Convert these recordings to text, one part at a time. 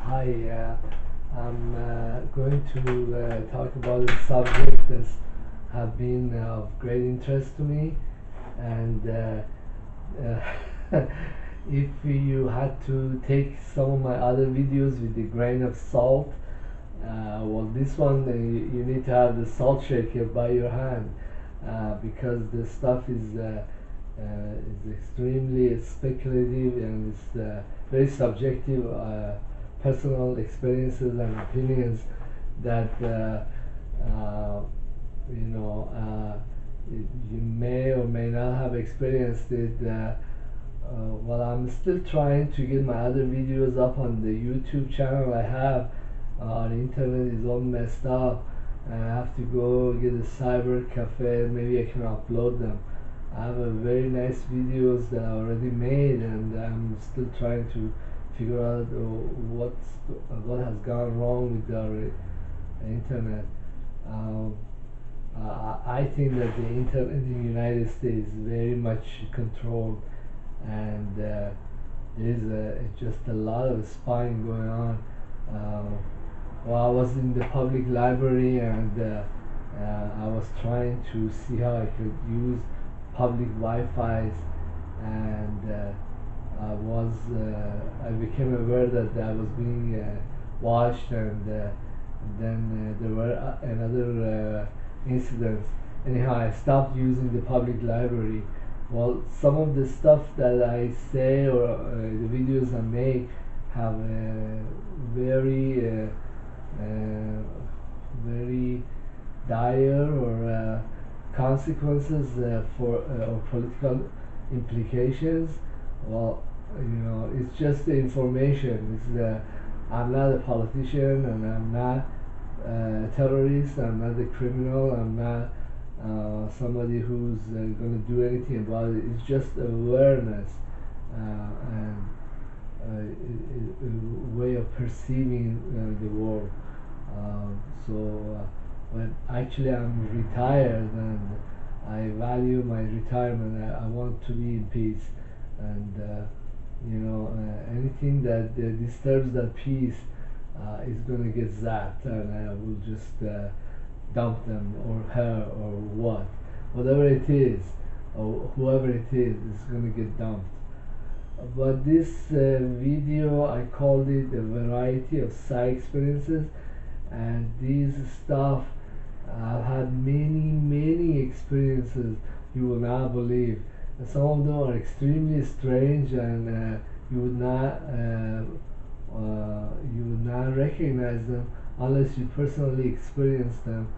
Hi, I'm going to talk about a subject that's have been of great interest to me, and if you had to take some of my other videos with a grain of salt, well, this one you need to have the salt shaker by your hand because the stuff is extremely speculative and it's very subjective. Personal experiences and opinions that you know you may or may not have experienced it. Well, I'm still trying to get my other videos up on the YouTube channel I have. On the internet is all messed up, and I have to go get a cyber cafe. Maybe I can upload them. I have a very nice videos that I already made, and I'm still trying to figure out what has gone wrong with our internet. Um, I think that the internet in the United States is very much controlled, and there is just a lot of spying going on. Well, I was in the public library, and I was trying to see how I could use public Wi-Fi's, and I became aware that I was being watched, and then there were another incidents. Anyhow, I stopped using the public library. Well, some of the stuff that I say or the videos I make have very dire or consequences for or political implications. Well, it's just the information. I'm not a politician, and I'm not a terrorist. I'm not a criminal. I'm not somebody who's going to do anything about it. It's just awareness and a way of perceiving the world. When actually I'm retired, and I value my retirement. I want to be in peace, and anything that disturbs that peace is going to get zapped, and I will just dump them, or her, or whatever it is, or whoever it is going to get dumped. But this video, I called it a variety of Psi experiences, and these stuff, I've had many experiences you will not believe. And some of them are extremely strange, and you would not recognize them unless you personally experience them.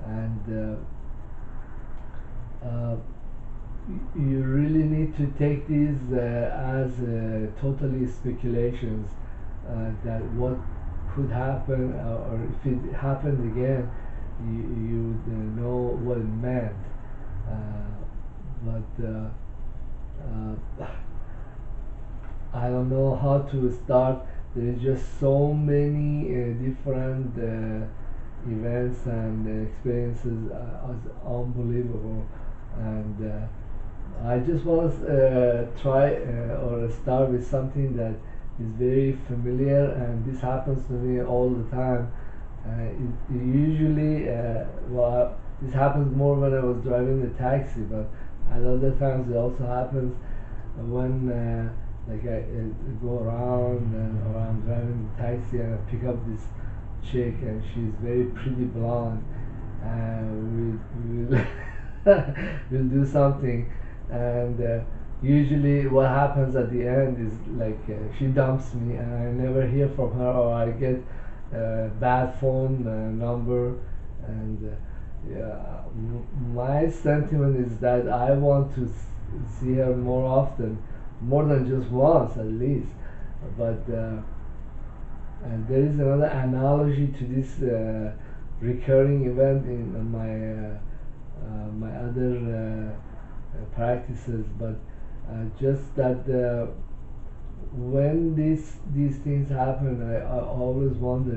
And you really need to take these as totally speculations, that what could happen, or if it happened again, you would know what it meant. But I don't know how to start. There is just so many different events and experiences, as unbelievable, and I just want to try or start with something that is very familiar, and this happens to me all the time. It usually, this happens more when I was driving the taxi, but at other times it also happens when like I go around, or I'm driving the taxi and I pick up this chick, and she's very pretty blonde, and we'll do something, and usually what happens at the end is like she dumps me, and I never hear from her, or I get a bad phone number, and yeah, my sentiment is that I want to see her more often, more than just once at least. But and there is another analogy to this recurring event in my other practices, but just that when these things happen, I always wonder,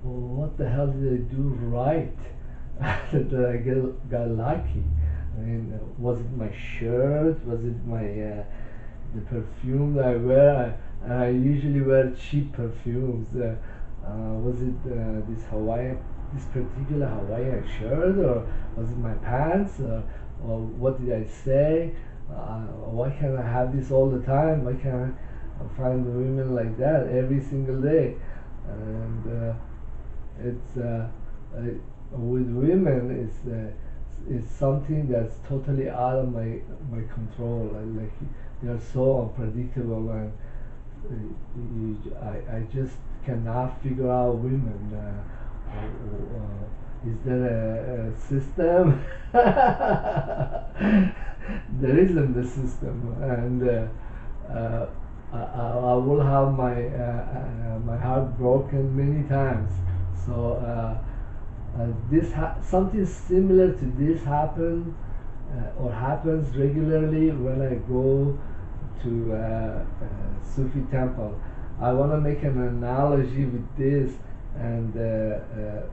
well, what the hell did I do right that I got lucky? I mean, was it my shirt? Was it my the perfume that I wear? and I usually wear cheap perfumes. Was it this particular Hawaiian shirt, or was it my pants, or what did I say? Why can't I have this all the time? Why can't I find women like that every single day? And it's with women, it's something that's totally out of my control. Like they are so unpredictable, and I just cannot figure out women. Is there a system? There isn't the system, and I will have my heart broken many times. So something similar to this happened or happens regularly when I go to Sufi temple. I want to make an analogy with this and a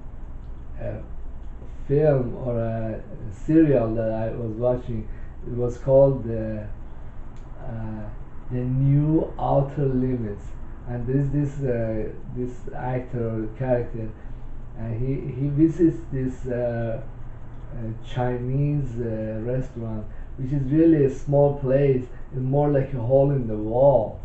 film or a serial that I was watching. It was called The New Outer Limits, and there is this actor or character, and he visits this Chinese restaurant, which is really a small place, and more like a hole in the wall.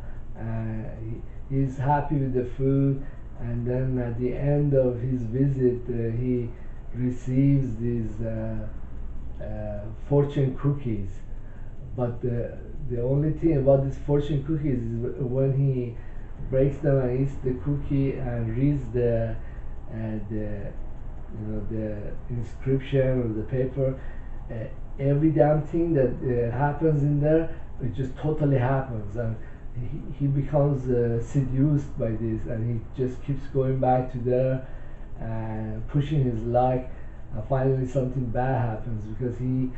He's happy with the food, and then at the end of his visit, he receives these fortune cookies. But the only thing about these fortune cookies is when he breaks them and eats the cookie and reads the inscription or the paper, every damn thing that happens in there, it just totally happens, and he becomes seduced by this, and he just keeps going back to there and pushing his luck, and finally something bad happens because he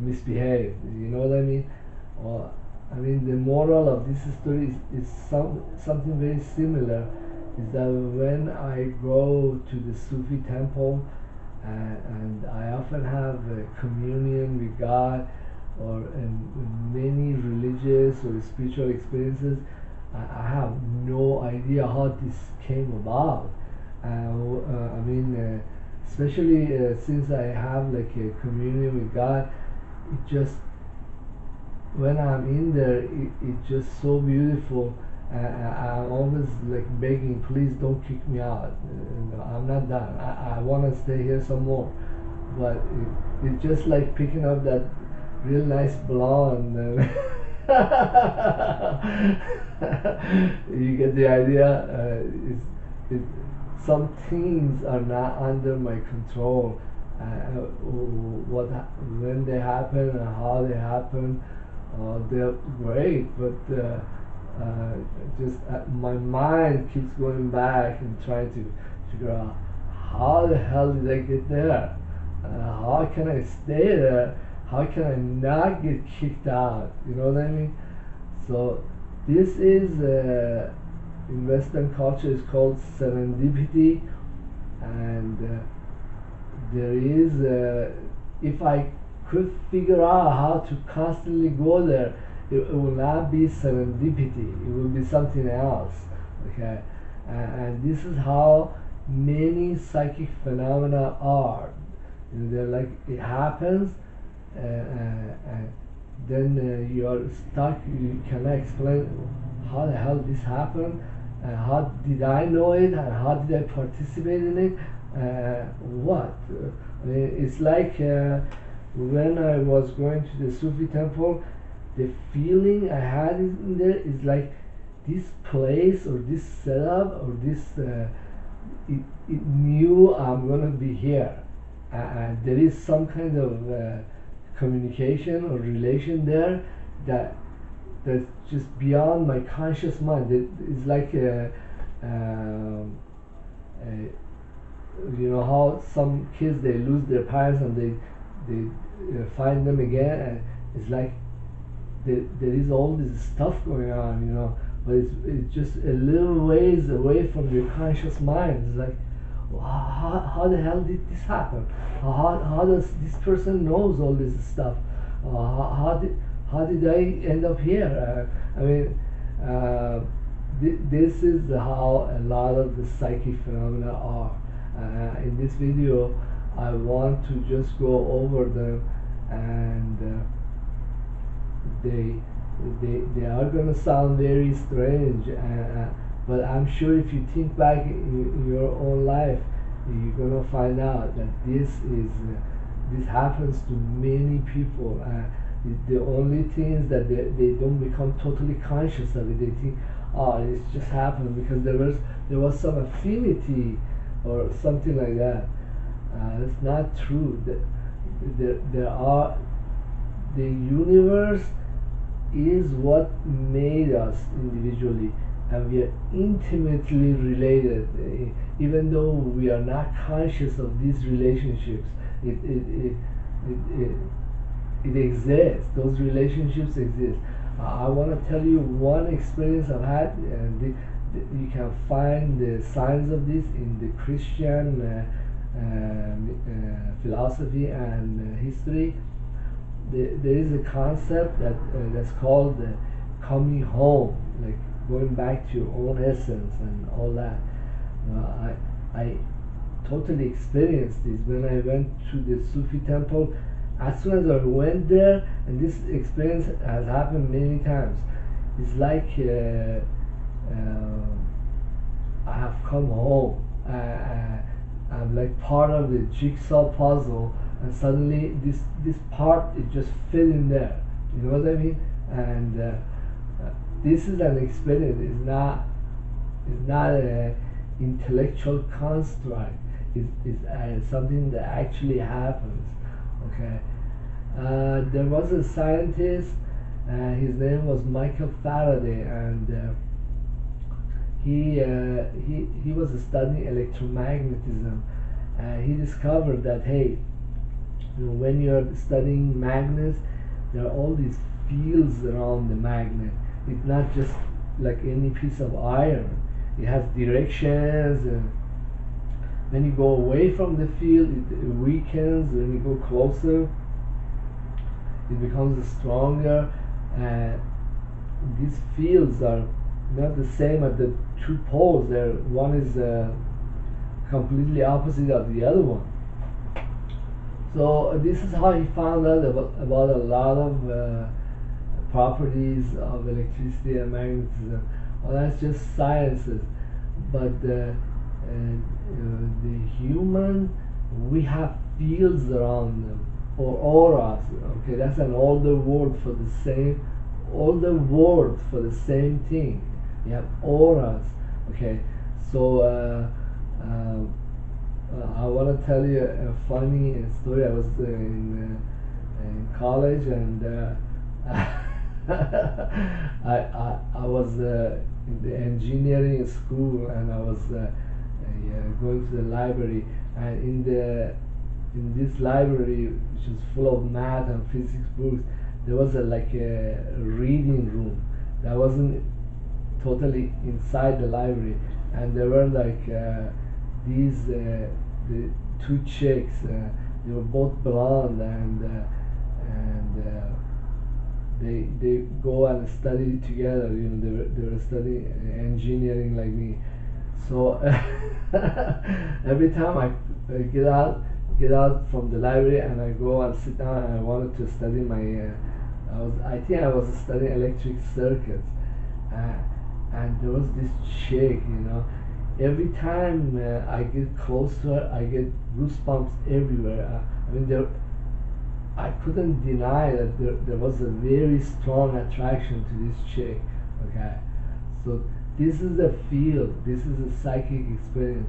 misbehaved. You know what I mean? Well, I mean, the moral of this story is something very similar. Is that when I go to the Sufi temple and I often have a communion with God or many religious or spiritual experiences, I have no idea how this came about. I mean, especially since I have like a communion with God, it just, when I'm in there, it's just so beautiful. I'm always like begging, please don't kick me out. I'm not done. I want to stay here some more. But it's just like picking up that real nice blonde. You get the idea? Some things are not under my control. When they happen and how they happen, they're great, but just my mind keeps going back and trying to figure out how the hell did I get there? How can I stay there? How can I not get kicked out? You know what I mean? So this is in Western culture is called serendipity, and there is if I could figure out how to constantly go there, it will not be serendipity, it will be something else. Okay, and this is how many psychic phenomena are. You know, they're like, it happens, and then you're stuck. You cannot explain how the hell this happened, and how did I know it, and how did I participate in it. What? I mean, it's like when I was going to the Sufi temple, the feeling I had in there is like this place or this setup or this it knew I'm gonna be here, and there is some kind of communication or relation there that's just beyond my conscious mind. It's like you know how some kids, they lose their parents and they find them again, and it's like there is all this stuff going on, you know, but it's just a little ways away from your conscious mind. It's like, how the hell did this happen? How does this person knows all this stuff? How did I end up here? I mean, this is how a lot of the psychic phenomena are. In this video, I want to just go over them, and they they are gonna sound very strange, but I'm sure if you think back in your own life, you're gonna find out that this happens to many people. The only thing is that they don't become totally conscious of it. They think, oh, it's just happened because there was some affinity or something like that. It's not true. There are the universe is what made us individually, and we are intimately related. Even though we are not conscious of these relationships, it it, it, it, it exists. Those relationships exist. I want to tell you one experience I've had, and you can find the signs of this in the Christian philosophy and history. There is a concept that's called coming home, like going back to your own essence and all that. I totally experienced this when I went to the Sufi temple. As soon as I went there, and this experience has happened many times, it's like I have come home. I'm like part of the jigsaw puzzle, and suddenly this part it just fit in there. You know what I mean? And this is an experience. It's not an intellectual construct. It's something that actually happens. Okay. There was a scientist. His name was Michael Faraday, and he was studying electromagnetism. He discovered that, hey, when you're studying magnets, there are all these fields around the magnet. It's not just like any piece of iron. It has directions, and when you go away from the field, it weakens. When you go closer, it becomes stronger. And these fields are not the same at the two poles. One is completely opposite of the other one. So this is how he found out about a lot of properties of electricity and magnetism. Well, that's just sciences, but the human, we have fields around them, or auras. Okay, that's an older word for the same thing. We have auras. Okay, so I want to tell you a funny story. I was in college, and I was in the engineering school, and I was going to the library, and in this library, which is full of math and physics books, there was like a reading room that wasn't totally inside the library, and there were like these the two chicks. They were both blonde, and they go and study together. You know, they were studying engineering like me. So every time I get out from the library and I go and sit down, and I wanted to study my I think I was studying electric circuits, and there was this chick, you know. Every time I get close to her, I get goosebumps everywhere. I mean, I couldn't deny that there was a very strong attraction to this chick. Okay, so this is a field. This is a psychic experience.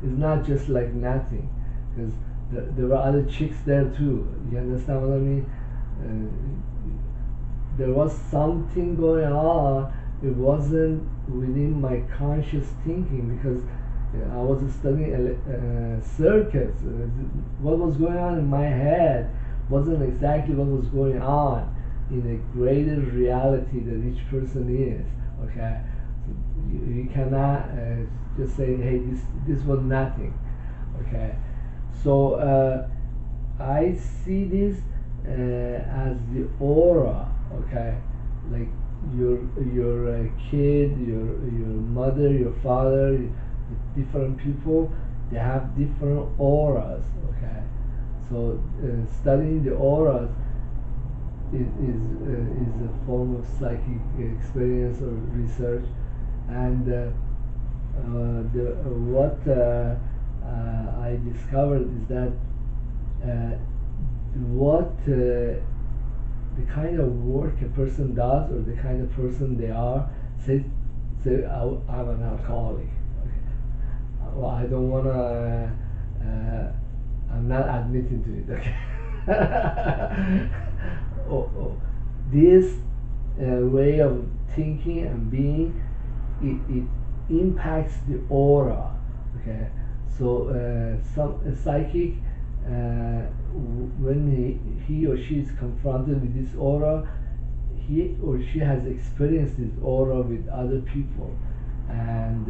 It's not just like nothing, because there were other chicks there too. You understand what I mean? There was something going on. It wasn't within my conscious thinking, because I was studying circuits. What was going on in my head wasn't exactly what was going on in a greater reality that each person is. Okay, so you cannot just say, hey, this was nothing. Okay, so I see this as the aura. Okay, like your kid, your mother, your father, different people, they have different auras. Okay, so studying the auras is a form of psychic experience or research, and what I discovered is that what the kind of work a person does or the kind of person they are. Say I'm an alcoholic. Okay. Well, I don't wanna. I'm not admitting to it. Okay. This way of thinking and being, it impacts the aura. Okay. So some a psychic, when he or she is confronted with this aura, he or she has experienced this aura with other people, and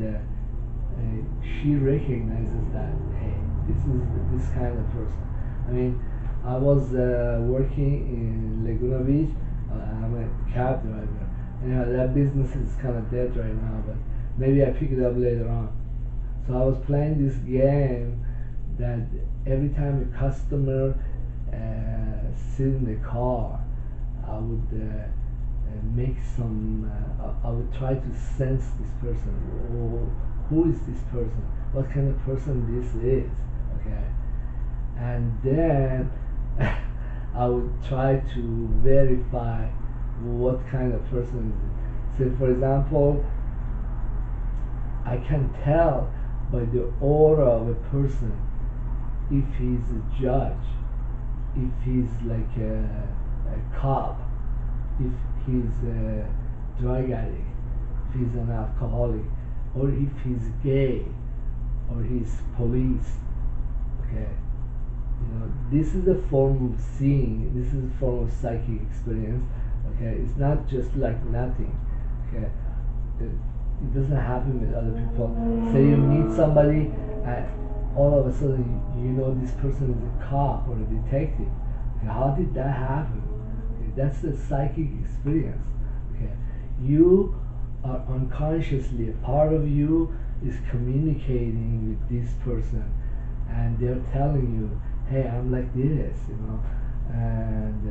she recognizes that, hey, this is this kind of person. I mean, I was working in Laguna Beach. I'm a cab driver. That business is kind of dead right now, but maybe I pick it up later on. So I was playing this game that every time a customer sit in the car, I would make some. I would try to sense this person. Oh, who is this person? What kind of person this is? Okay, and then I would try to verify what kind of person is it. So, for example, I can tell by the aura of a person if he's a judge, if he's like a cop, if he's a drug addict, if he's an alcoholic, or if he's gay, or he's police. Okay, this is a form of seeing. This is a form of psychic experience. Okay, it's not just like nothing. Okay, it doesn't happen with other people. Say you meet somebody and all of a sudden this person is a cop or a detective. Okay, how did that happen? Okay, that's the psychic experience. Okay, you are unconsciously, a part of you is communicating with this person, and they're telling you, hey, I'm like this, and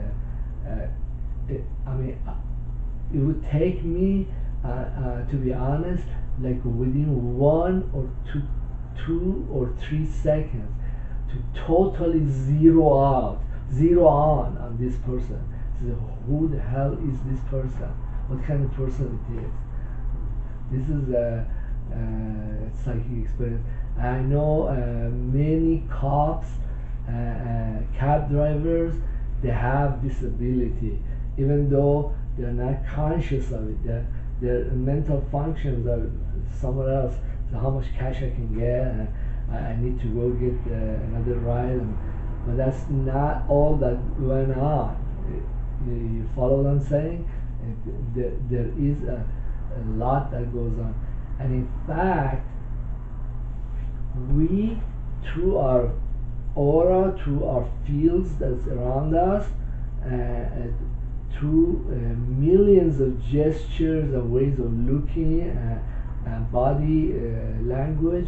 it would take me, to be honest, like within 2 or 3 seconds to totally zero on this person. So who the hell is this person? What kind of person it is? This is a psychic experience. I know many cops, cab drivers, they have this ability, even though they're not conscious of it. Their mental functions are somewhere else. So how much cash I can get, and I need to go get another ride, but that's not all that went on. You follow what I'm saying? There is a lot that goes on, and in fact, we, through our aura, through our fields that's around us, through millions of gestures and ways of looking and body language,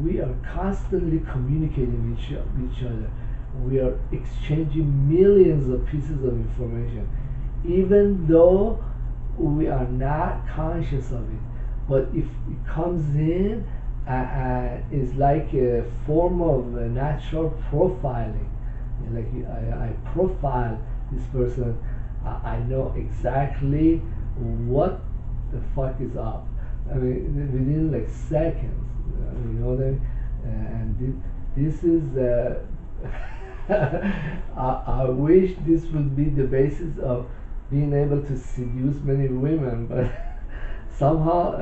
we are constantly communicating with each other. We are exchanging millions of pieces of information, even though we are not conscious of it. But if it comes in, it's like a form of natural profiling. Like I profile this person, I know exactly what the fuck is up. I mean, within like seconds, you know what I mean? And this is. I wish this would be the basis of being able to seduce many women, but somehow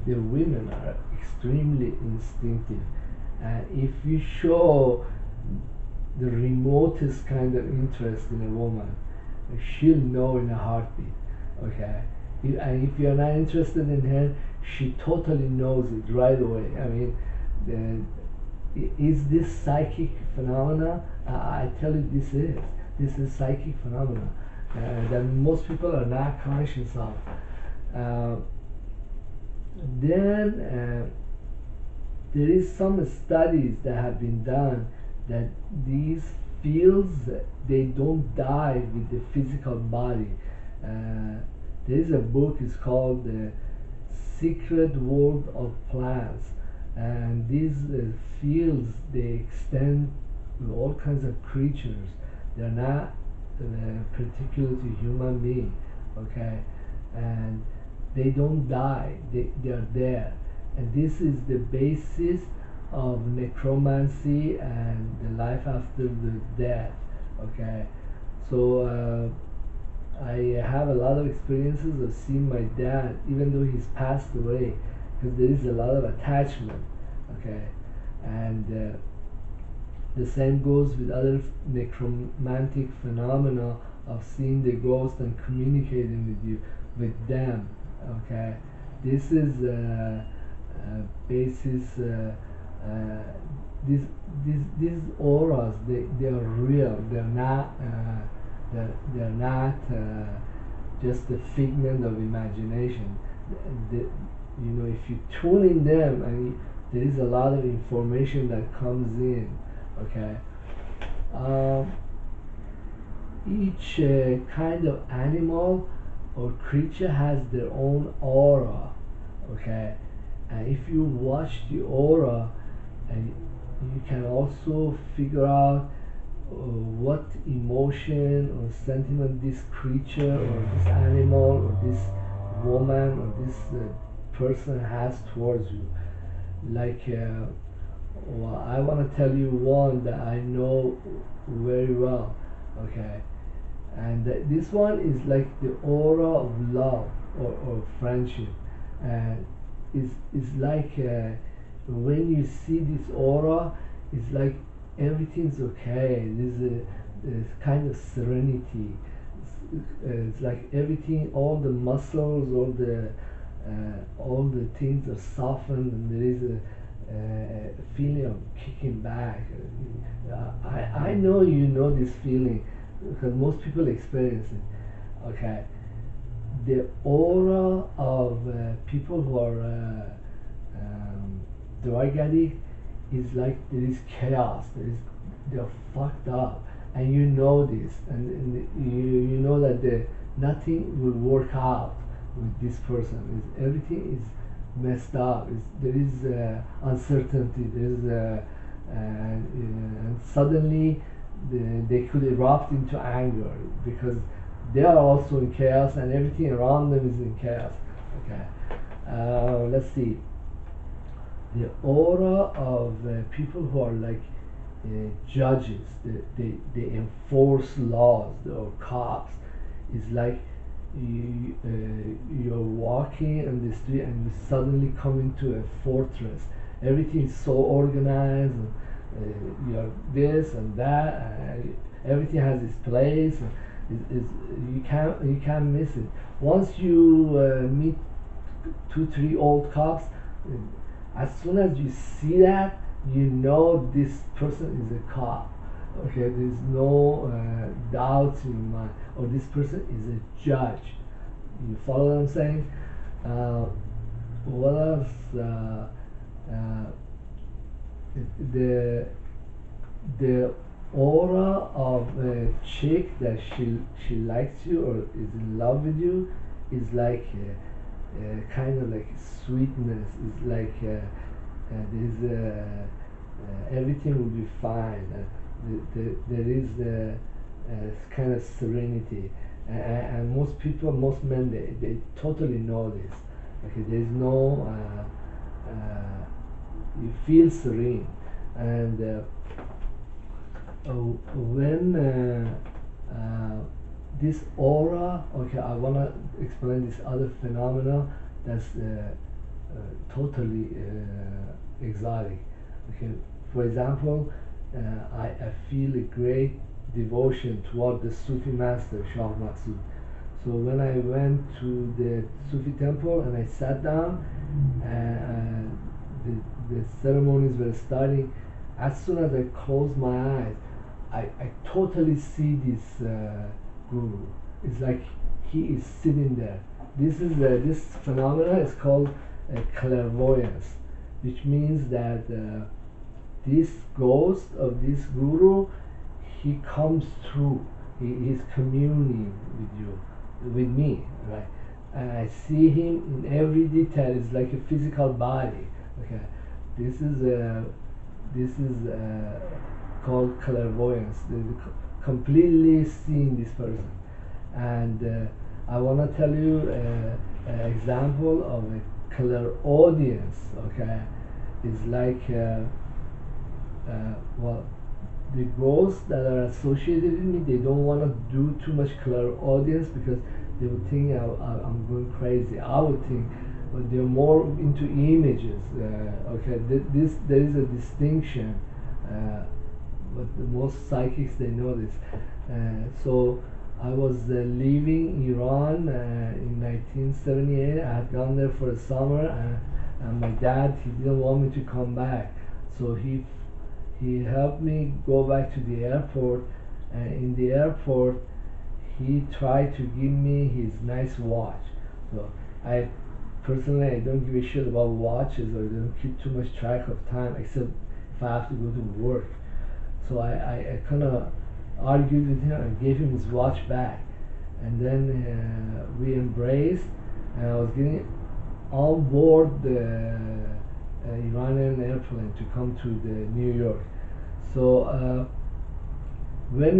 the women are extremely instinctive. And if you show the remotest kind of interest in a woman, she'll know in a heartbeat. Okay, and if you're not interested in her, she totally knows it right away. I mean, is this psychic phenomena? I tell you, this is psychic phenomena. that most people are not conscious of. Uh, then there is some studies that have been done that these fields, they don't die with the physical body. Uh, there is a book, it's called The Secret World of Plants, and these fields, they extend to all kinds of creatures. They're not particular to human being, okay, and they don't die, they are there, and this is the basis of necromancy and the life after the death, okay. So I have a lot of experiences of seeing my dad, even though he's passed away, because there is a lot of attachment, okay, and the same goes with other necromantic phenomena of seeing the ghost and communicating with you, with them, okay. This is basis. These these auras, they are real. They're not just a figment of imagination. You know, if you tune in them, and there is a lot of information that comes in. Okay. Each kind of animal or creature has their own aura. Okay, and if you watch the aura, and you can also figure out what emotion or sentiment this creature or this animal or this woman or this person has towards you. Like, well, I want to tell you one that I know very well, okay? And this one is like the aura of love or friendship. And it's like when you see this aura, it's like everything's okay. There's kind of serenity. It's like everything, all the muscles, all the things are softened, and there is a feeling of kicking back. I know you know this feeling because most people experience it. Okay, the aura of people who are drug addict is like there is chaos. They're fucked up, and you know this, and you know that nothing will work out with this person. Everything is messed up. There is uncertainty. There is and suddenly they could erupt into anger because they are also in chaos, and everything around them is in chaos. Okay, let's see. The aura of people who are like judges, they enforce laws, or cops, is like you're walking on the street and you suddenly come into a fortress. Everything is so organized, and you're this and that, and everything has its place. You can't miss it. Once you meet 2-3 old cops, as soon as you see that, you know this person is a cop. Okay, there's no doubt in your mind. Or this person is a judge. You follow what I'm saying? What else? The aura of a chick that she likes you or is in love with you is like kind of like sweetness. It's like there's everything will be fine. There is kind of serenity, and most people, most men, they totally know this. Okay, there is no you feel serene, and when this aura, okay, I want to explain this other phenomena that's totally exotic. Okay, for example, I feel a great devotion toward the Sufi master Shah Maksud. So when I went to the Sufi temple and I sat down, the ceremonies were starting. As soon as I closed my eyes, I totally see this guru. It's like he is sitting there. This phenomena is called clairvoyance, which means that this ghost of this guru, he comes through. He's communing with you, with me, right? And I see him in every detail. It's like a physical body. Okay, this is called clairvoyance. Completely seeing this person, and I want to tell you an example of a clairaudience. Okay, it's like well, the ghosts that are associated with me, they don't want to do too much clairaudience because they would think I'm going crazy. I would think, but they're more into images. Okay, there is a distinction, but the most psychics, they know this. So I was leaving Iran in 1978. I had gone there for a summer, and my dad, he didn't want me to come back, so he helped me go back to the airport. In the airport, he tried to give me his nice watch. So I personally, I don't give a shit about watches, or don't keep too much track of time, except if I have to go to work. So I kind of argued with him and gave him his watch back, and then we embraced, and I was getting on board the Iranian airplane to come to the New York. So when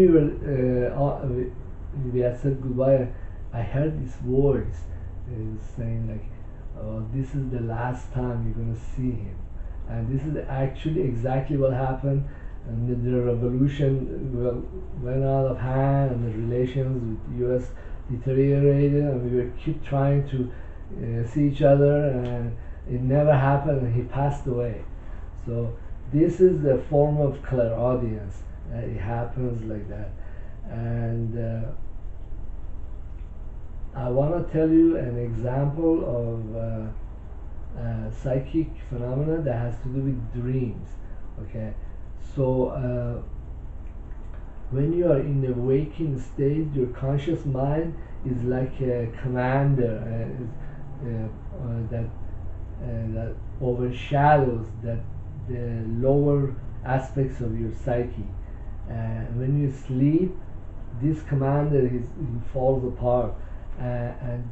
we had said goodbye, I heard this voice saying like, "Oh, this is the last time you're gonna see him," and this is actually exactly what happened. And the revolution went out of hand, and the relations with the U.S. deteriorated, and we were keep trying to see each other, and it never happened, and he passed away. So this is the form of clairaudience. It happens like that. And I want to tell you an example of psychic phenomena that has to do with dreams. Okay, so when you are in the waking state, your conscious mind is like a commander that overshadows the lower aspects of your psyche. And when you sleep, this commander he falls apart, and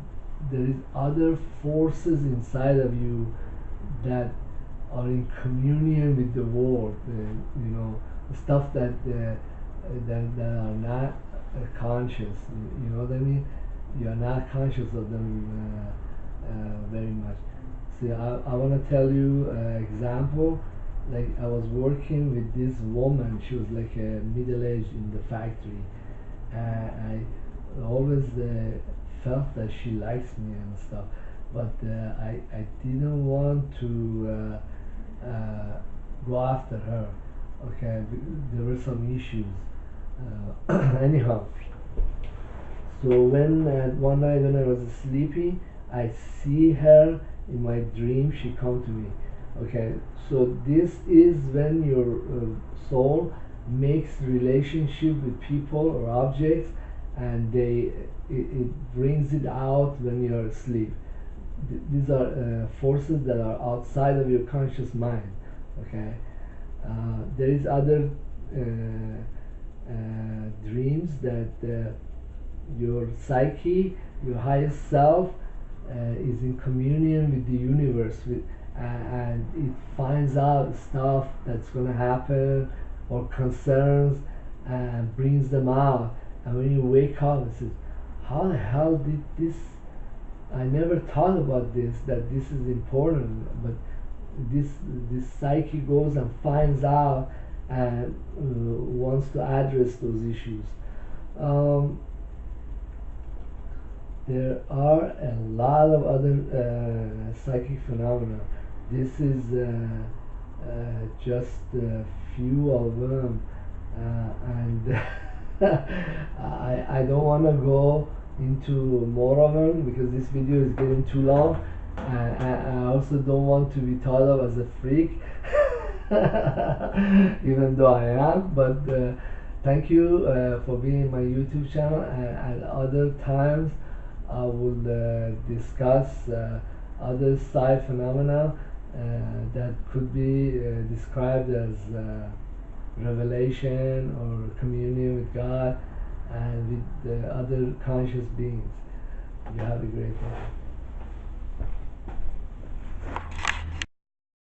there is other forces inside of you that are in communion with the world. Stuff that are not conscious. You know what I mean? You are not conscious of them very much. See, I want to tell you an example. Like, I was working with this woman. She was like a middle-aged in the factory. I always felt that she likes me and stuff, but I didn't want to go after her. Okay, there were some issues. Anyhow, so when one night when I was sleeping, I see her in my dream. She come to me. Okay, so this is when your soul makes relationship with people or objects, and it brings it out when you are asleep. These are forces that are outside of your conscious mind. Okay, there is other dreams that your psyche, your highest self, is in communion with the universe, and it finds out stuff that's going to happen or concerns, and brings them out. And when you wake up, it says, how the hell did this, I never thought about this, that this is important, but this psyche goes and finds out and wants to address those issues. There are a lot of other psychic phenomena. This is just a few of them, and I don't want to go into more of them because this video is getting too long. I also don't want to be thought of as a freak, even though I am. But Thank you for being in my YouTube channel, and at other times I will discuss other side phenomena that could be described as revelation or communion with God and with the other conscious beings. You have a great day.